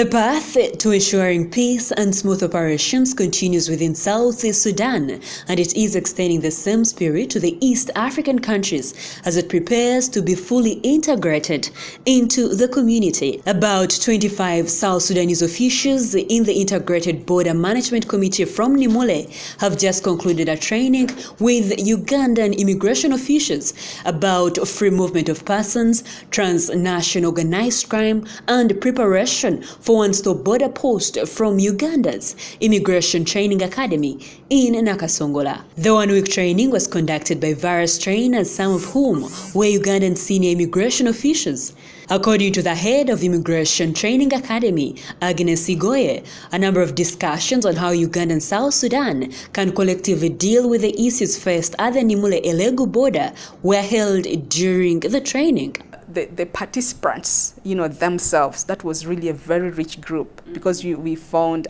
The path to ensuring peace and smooth operations continues within South Sudan, and it is extending the same spirit to the East African countries as it prepares to be fully integrated into the community. About 25 South Sudanese officials in the Integrated Border Management Committee from Nimule have just concluded a training with Ugandan immigration officials about free movement of persons, transnational organized crime, and preparation for one-stop border post from Uganda's Immigration Training Academy in Nakasongola. The one-week training was conducted by various trainers, some of whom were Ugandan senior immigration officials. According to the head of Immigration Training Academy, Agnes Igoye, a number of discussions on how Uganda and South Sudan can collectively deal with the issues faced at the Nimule-Elegu border were held during the training. The participants, themselves, that was really a very rich group, because we found,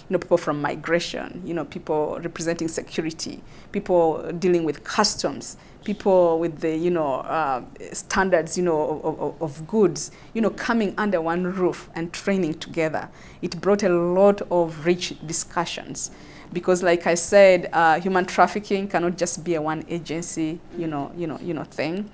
people from migration, people representing security, people dealing with customs, people with the, standards, of goods, coming under one roof and training together. It brought a lot of rich discussions. Because, like I said, human trafficking cannot just be a one agency, thing.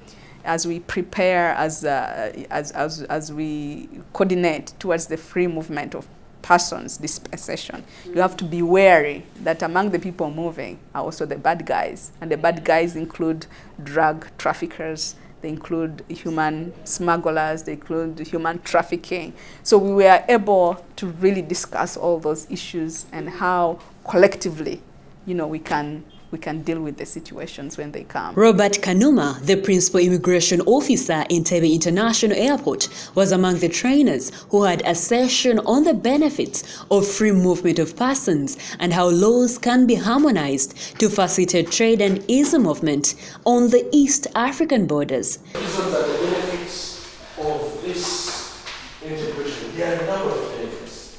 As we prepare, as we coordinate towards the free movement of persons dispensation, you have to be wary that among the people moving are also the bad guys. And the bad guys include drug traffickers, they include human smugglers, they include human trafficking. So we were able to really discuss all those issues and how collectively, we can deal with the situations when they come. Robert Kanuma, the principal immigration officer in Entebbe International Airport, was among the trainers who had a session on the benefits of free movement of persons and how laws can be harmonized to facilitate trade and ease movement on the East African borders. These are the benefits of this integration. There are a number of benefits,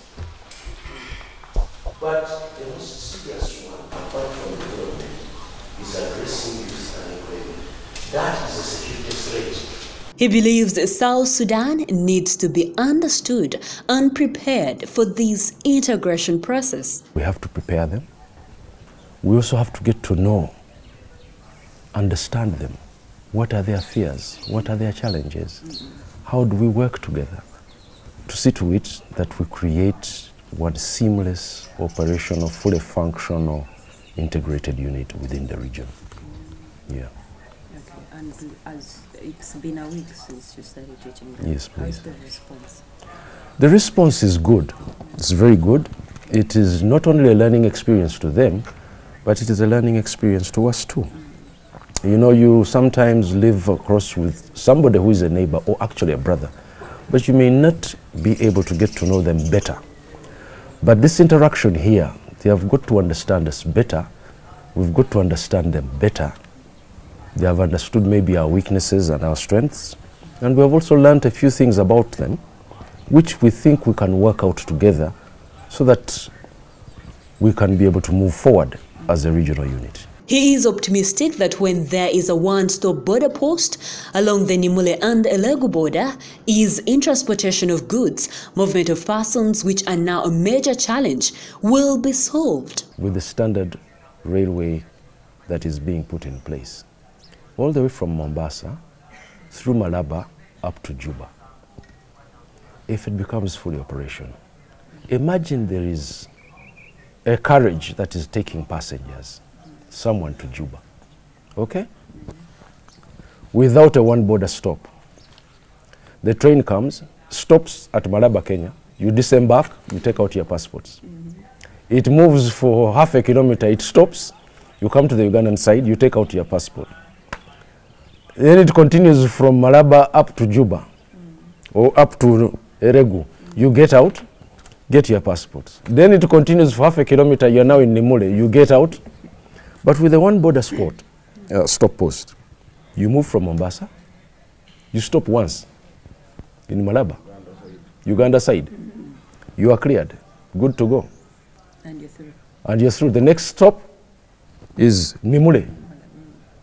but the most serious one, apart from the development, is addressing youth unemployment. That is a security threat. He believes South Sudan needs to be understood and prepared for this integration process. We have to prepare them. We also have to get to know, understand them. What are their fears? What are their challenges? How do we work together to see to it that we create one seamless, operational, fully functional, integrated unit within the region. Yeah. Okay, and as it's been a week since you started teaching them, yes, please. How's the response? The response is good. It's very good. It is not only a learning experience to them, but it is a learning experience to us too. You sometimes live across with somebody who is a neighbor or actually a brother, but you may not be able to get to know them better. But this interaction here, they have got to understand us better. We've got to understand them better. They have understood maybe our weaknesses and our strengths. And we have also learned a few things about them, which we think we can work out together so that we can be able to move forward as a regional unit. He is optimistic that when there is a one-stop border post along the Nimule and Elegu border, ease in transportation of goods, movement of persons, which are now a major challenge, will be solved. With the standard railway that is being put in place, all the way from Mombasa, through Malaba, up to Juba, if it becomes fully operational, imagine there is a carriage that is taking passengers, someone to Juba, okay? Without a one border stop. The train comes, stops at Malaba, Kenya, you disembark, you take out your passports. It moves for half a kilometer, it stops, you come to the Ugandan side, you take out your passport. Then it continues from Malaba up to Juba, or up to Eregu. You get out, get your passports. Then it continues for half a kilometer, you're now in Nimule, you get out. But with the one border stop post, you move from Mombasa, you stop once in Malaba, Uganda side. You are cleared, good to go. And you're through. And you're through. The next stop is Nimule,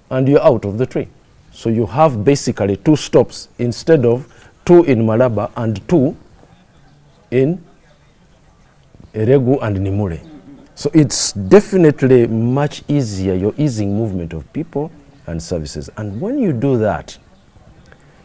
and you're out of the train. So you have basically two stops instead of two in Malaba and two in Eregu and Nimule. So it's definitely much easier. You're easing movement of people and services. And when you do that,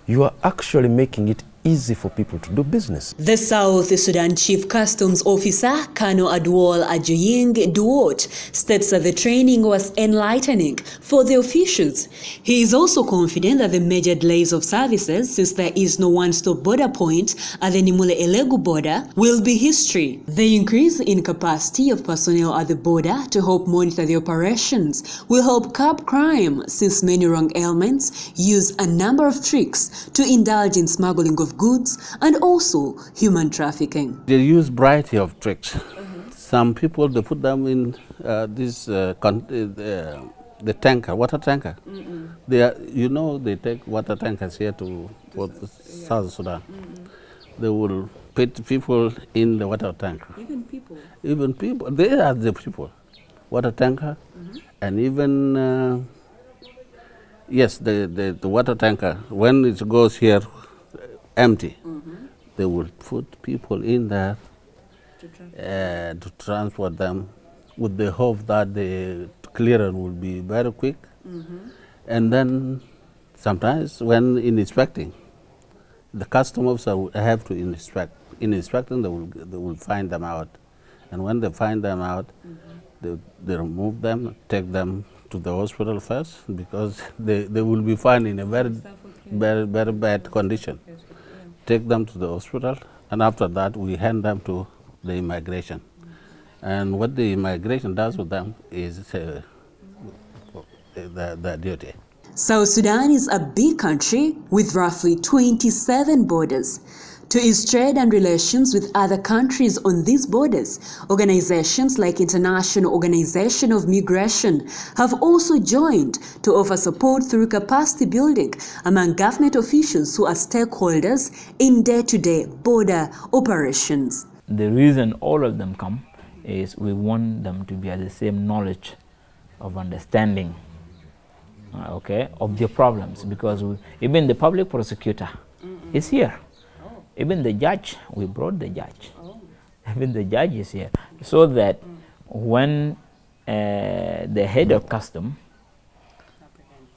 you are actually making it easy for people to do business. The South Sudan Chief Customs Officer, Kano Adwal Ajoying Duot, states that the training was enlightening for the officials. He is also confident that the major delays of services, since there is no one-stop border point at the Nimule-Elegu border, will be history. The increase in capacity of personnel at the border to help monitor the operations will help curb crime, since many wrong elements use a number of tricks to indulge in smuggling of goods and also human trafficking. They use variety of tricks. Some people, they put them in the tanker, water tanker. They are, you know, they take water tankers here to South Sudan. They will put people in the water tanker. Even people? Even people. They are the people. Water tanker and even, yes, the water tanker, when it goes here empty, they will put people in there to transport them with the hope that the clearance will be very quick. And then sometimes when inspecting, the custom officer will have to inspect. In inspecting, they will find them out. And when they find them out, they remove them, take them to the hospital first, because they will be found in a very bad condition. Take them to the hospital, and after that we hand them to the immigration. And what the immigration does with them is the duty. South Sudan is a big country with roughly 27 borders. To ease trade and relations with other countries on these borders, organizations like International Organization of Migration have also joined to offer support through capacity building among government officials who are stakeholders in day-to-day border operations. The reason all of them come is we want them to be at the same knowledge of understanding, okay, of their problems, because even the public prosecutor is here. Even the judge, we brought the judge. Even the judge is here. So that when the head of custom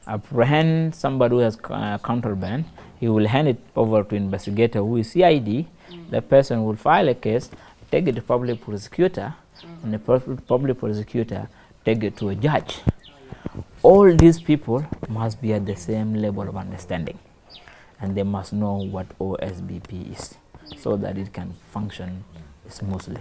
apprehends somebody who has contraband, he will hand it over to investigator who is CID. The person will file a case, take it to public prosecutor, and the public prosecutor take it to a judge. All these people must be at the same level of understanding, and they must know what OSBP is so that it can function smoothly.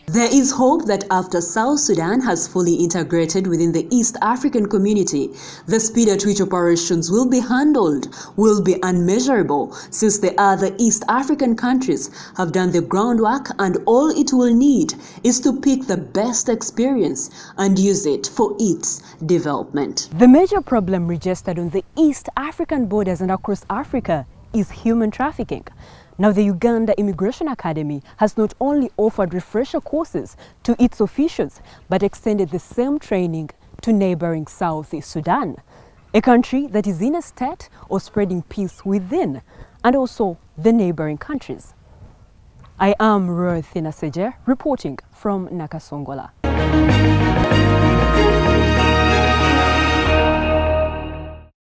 There is hope that after South Sudan has fully integrated within the East African community, the speed at which operations will be handled will be unmeasurable, since the other East African countries have done the groundwork, and all it will need is to pick the best experience and use it for its development. The major problem registered on the East African borders and across Africa is human trafficking. Now, the Uganda Immigration Academy has not only offered refresher courses to its officials, but extended the same training to neighboring South Sudan, a country that is in a state of spreading peace within and also the neighboring countries. I am Ruthina Sejer, reporting from Nakasongola.